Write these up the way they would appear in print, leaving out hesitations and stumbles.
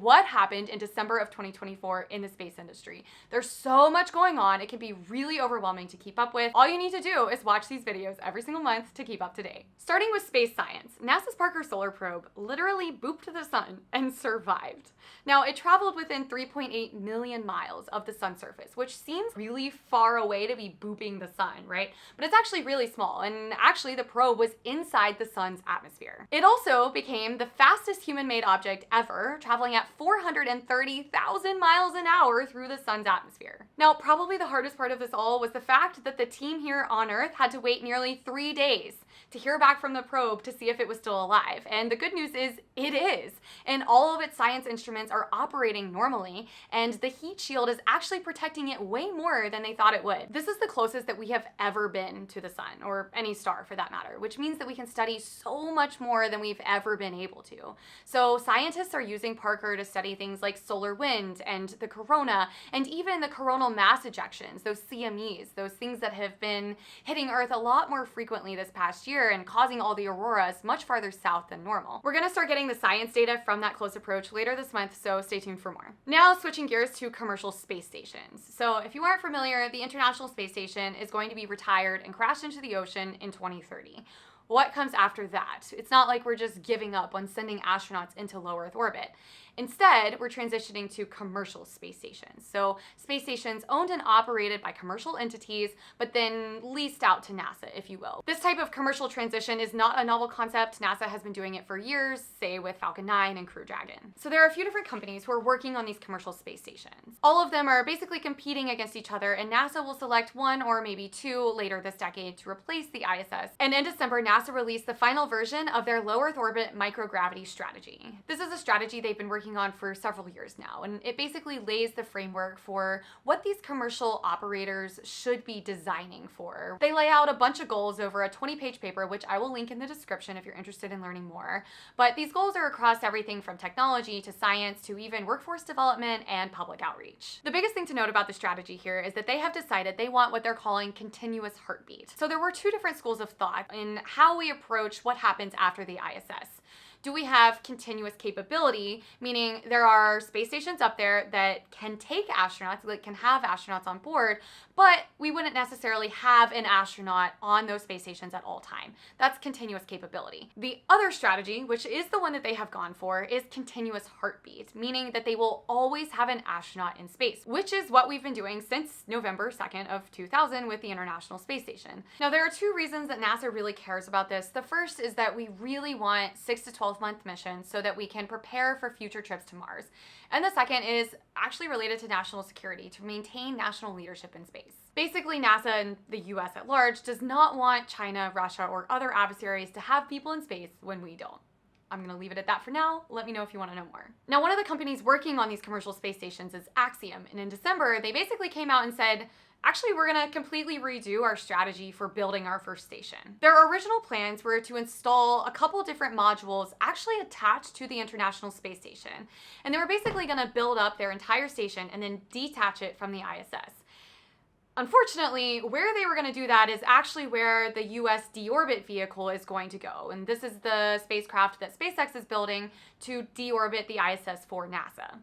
what happened in December of 2024 in the space industry. There's so much going on, it can be really overwhelming to keep up with. All you need to do is watch these videos every single month to keep up to date. Starting with space science, NASA's Parker Solar Probe literally booped to the sun and survived. Now, it traveled within 3.8 million miles of the sun's surface, which seems really far away to be booping the sun, right? But it's actually really small, and actually the probe was inside the sun's atmosphere. It also became the fastest human-made object ever, traveling at 430,000 miles an hour through the sun's atmosphere. Now, probably the hardest part of this all was the fact that the team here on Earth had to wait nearly 3 days to hear back from the probe to see if it was still alive. And the good news is it is. And all of its science instruments are operating normally, and the heat shield is actually protecting it way more than they thought it would. This is the closest that we have ever been to the sun, or any star for that matter, which means that we can study so much more than we've ever been able to. So scientists are using Parker to study things like solar wind and the corona, and even the coronal mass ejections, those CMEs, those things that have been hitting Earth a lot more frequently this past year and causing all the auroras much farther south than normal. We're gonna start getting the science data from that close approach later this month, so stay tuned for more. Now switching gears to commercial space stations. So if you aren't familiar, the International Space Station is going to be retired and crashed into the ocean in 2030. What comes after that? It's not like we're just giving up on sending astronauts into low Earth orbit. Instead, we're transitioning to commercial space stations. So space stations owned and operated by commercial entities, but then leased out to NASA, if you will. This type of commercial transition is not a novel concept. NASA has been doing it for years, say with Falcon 9 and Crew Dragon. So there are a few different companies who are working on these commercial space stations. All of them are basically competing against each other, and NASA will select one or maybe two later this decade to replace the ISS. And in December, NASA released the final version of their low Earth orbit microgravity strategy. This is a strategy they've been working on for several years now, and it basically lays the framework for what these commercial operators should be designing for. They lay out a bunch of goals over a 20-page paper, which I will link in the description if you're interested in learning more. But these goals are across everything from technology to science to even workforce development and public outreach. The biggest thing to note about the strategy here is that they have decided they want what they're calling continuous heartbeat. So there were two different schools of thought in how we approach what happens after the ISS. Do we have continuous capability, meaning there are space stations up there that can take astronauts, that can have astronauts on board, but we wouldn't necessarily have an astronaut on those space stations at all time. That's continuous capability. The other strategy, which is the one that they have gone for, is continuous heartbeat, meaning that they will always have an astronaut in space, which is what we've been doing since November 2nd of 2000 with the International Space Station. Now, there are two reasons that NASA really cares about this. The first is that we really want 6 to 12-month missions so that we can prepare for future trips to Mars. And the second is actually related to national security, to maintain national leadership in space. Basically, NASA and the US at large does not want China, Russia, or other adversaries to have people in space when we don't. I'm gonna leave it at that for now. Let me know if you wanna know more. Now, one of the companies working on these commercial space stations is Axiom, and in December, they basically came out and said, actually, we're gonna completely redo our strategy for building our first station. Their original plans were to install a couple different modules actually attached to the International Space Station. And they were basically gonna build up their entire station and then detach it from the ISS. Unfortunately, where they were going to do that is actually where the US deorbit vehicle is going to go. And this is the spacecraft that SpaceX is building to deorbit the ISS for NASA.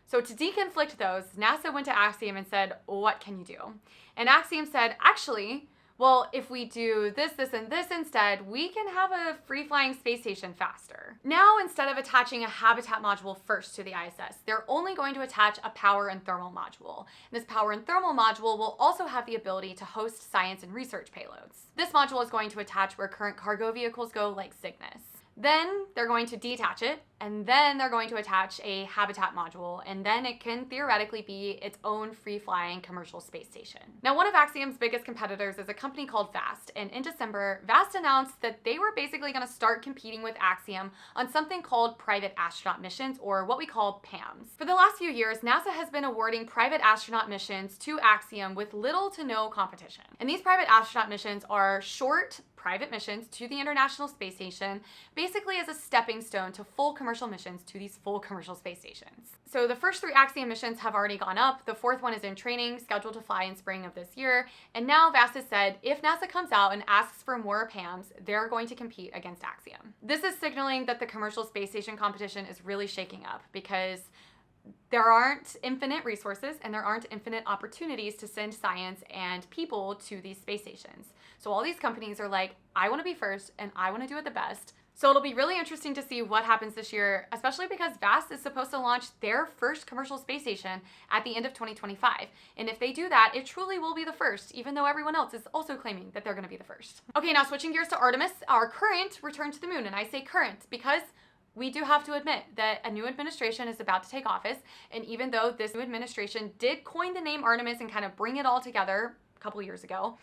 So to deconflict those, NASA went to Axiom and said, what can you do? And Axiom said, actually, well, if we do this, this, and this instead, we can have a free-flying space station faster. Now, instead of attaching a habitat module first to the ISS, they're only going to attach a power and thermal module. And this power and thermal module will also have the ability to host science and research payloads. This module is going to attach where current cargo vehicles go, like Cygnus. Then they're going to detach it, and then they're going to attach a habitat module, and then it can theoretically be its own free-flying commercial space station. Now, one of Axiom's biggest competitors is a company called VAST, and in December, VAST announced that they were basically going to start competing with Axiom on something called private astronaut missions, or what we call PAMs. For the last few years, NASA has been awarding private astronaut missions to Axiom with little to no competition. And these private astronaut missions are short, private missions to the International Space Station, basically as a stepping stone to full commercial missions to these full commercial space stations. So the first 3 Axiom missions have already gone up. The 4th one is in training, scheduled to fly in spring of this year. And now VAST has said, if NASA comes out and asks for more PAMs, they're going to compete against Axiom. This is signaling that the commercial space station competition is really shaking up, because There aren't infinite resources and there aren't infinite opportunities to send science and people to these space stations. So all these companies are like, I want to be first and I want to do it the best. So it'll be really interesting to see what happens this year, especially because VAST is supposed to launch their first commercial space station at the end of 2025. And if they do that, it truly will be the first, even though everyone else is also claiming that they're going to be the first. Okay, now switching gears to Artemis, our current return to the moon. And I say current because we do have to admit that a new administration is about to take office. And even though this new administration did coin the name Artemis and kind of bring it all together a couple years ago,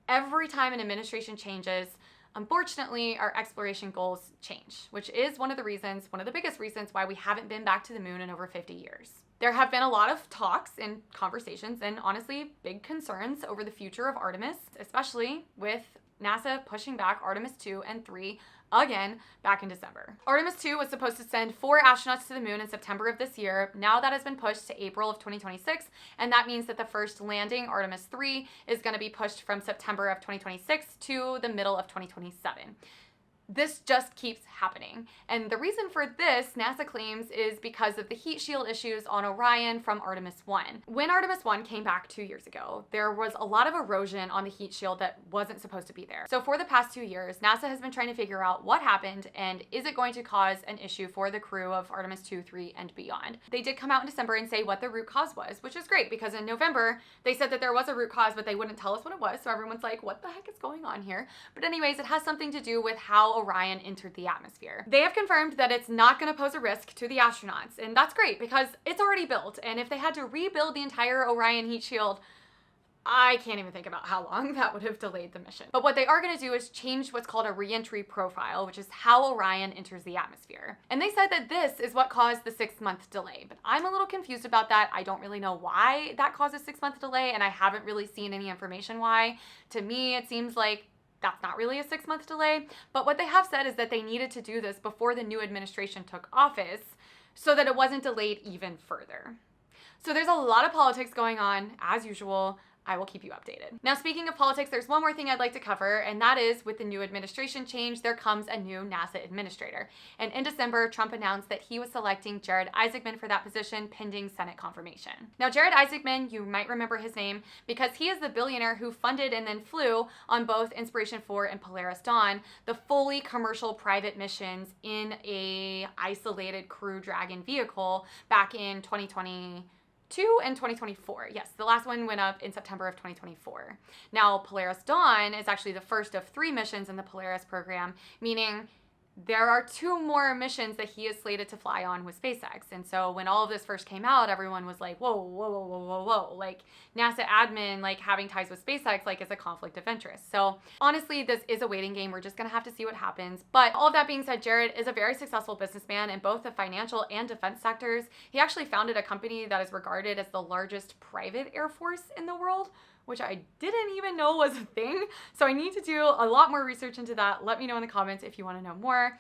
every time an administration changes, unfortunately, our exploration goals change, which is one of the biggest reasons why we haven't been back to the moon in over 50 years. There have been a lot of talks and conversations and honestly big concerns over the future of Artemis, especially with NASA pushing back Artemis II and III again back in December. Artemis II was supposed to send 4 astronauts to the moon in September of this year. Now that has been pushed to April of 2026, and that means that the first landing, Artemis III, is going to be pushed from September of 2026 to the middle of 2027. This just keeps happening. And the reason for this, NASA claims, is because of the heat shield issues on Orion from Artemis 1. When Artemis 1 came back 2 years ago, there was a lot of erosion on the heat shield that wasn't supposed to be there. So for the past 2 years, NASA has been trying to figure out what happened and is it going to cause an issue for the crew of Artemis 2, 3, and beyond. They did come out in December and say what the root cause was, which is great because in November, they said that there was a root cause, but they wouldn't tell us what it was. So everyone's like, what the heck is going on here? But anyways, it has something to do with how Orion entered the atmosphere. They have confirmed that it's not going to pose a risk to the astronauts, and that's great because it's already built, and if they had to rebuild the entire Orion heat shield, I can't even think about how long that would have delayed the mission. But what they are going to do is change what's called a re-entry profile, which is how Orion enters the atmosphere. And they said that this is what caused the 6-month delay, but I'm a little confused about that. I don't really know why that caused a 6-month delay, and I haven't really seen any information why. To me, it seems like that's not really a 6-month delay, but what they have said is that they needed to do this before the new administration took office so that it wasn't delayed even further. So there's a lot of politics going on, as usual. I will keep you updated. Now, speaking of politics, there's one more thing I'd like to cover, and that is with the new administration change, there comes a new NASA administrator. And in December, Trump announced that he was selecting Jared Isaacman for that position pending Senate confirmation. Now, Jared Isaacman, you might remember his name because he is the billionaire who funded and then flew on both Inspiration 4 and Polaris Dawn, the fully commercial private missions in a isolated Crew Dragon vehicle back in 2022 and 2024. Yes, the last one went up in September of 2024. Now, Polaris Dawn is actually the first of 3 missions in the Polaris program, meaning there are 2 more missions that he is slated to fly on with SpaceX. And so when all of this first came out, everyone was like, whoa, whoa, whoa, whoa, whoa, whoa. Like NASA admin, like having ties with SpaceX, like is a conflict of interest. So honestly, this is a waiting game. We're just going to have to see what happens. But all of that being said, Jared is a very successful businessman in both the financial and defense sectors. He actually founded a company that is regarded as the largest private air force in the world, which I didn't even know was a thing. So I need to do a lot more research into that. Let me know in the comments if you want to know more.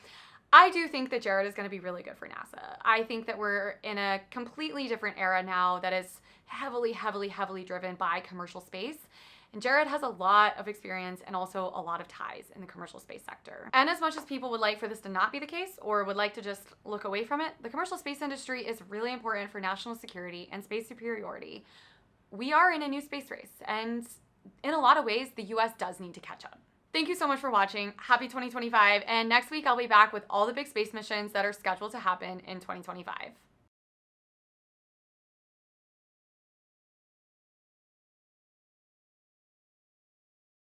I do think that Jared is going to be really good for NASA. I think that we're in a completely different era now that is heavily, heavily, heavily driven by commercial space. And Jared has a lot of experience and also a lot of ties in the commercial space sector. And as much as people would like for this to not be the case or would like to just look away from it, the commercial space industry is really important for national security and space superiority. We are in a new space race, and in a lot of ways, the US does need to catch up. Thank you so much for watching. Happy 2025, and next week I'll be back with all the big space missions that are scheduled to happen in 2025.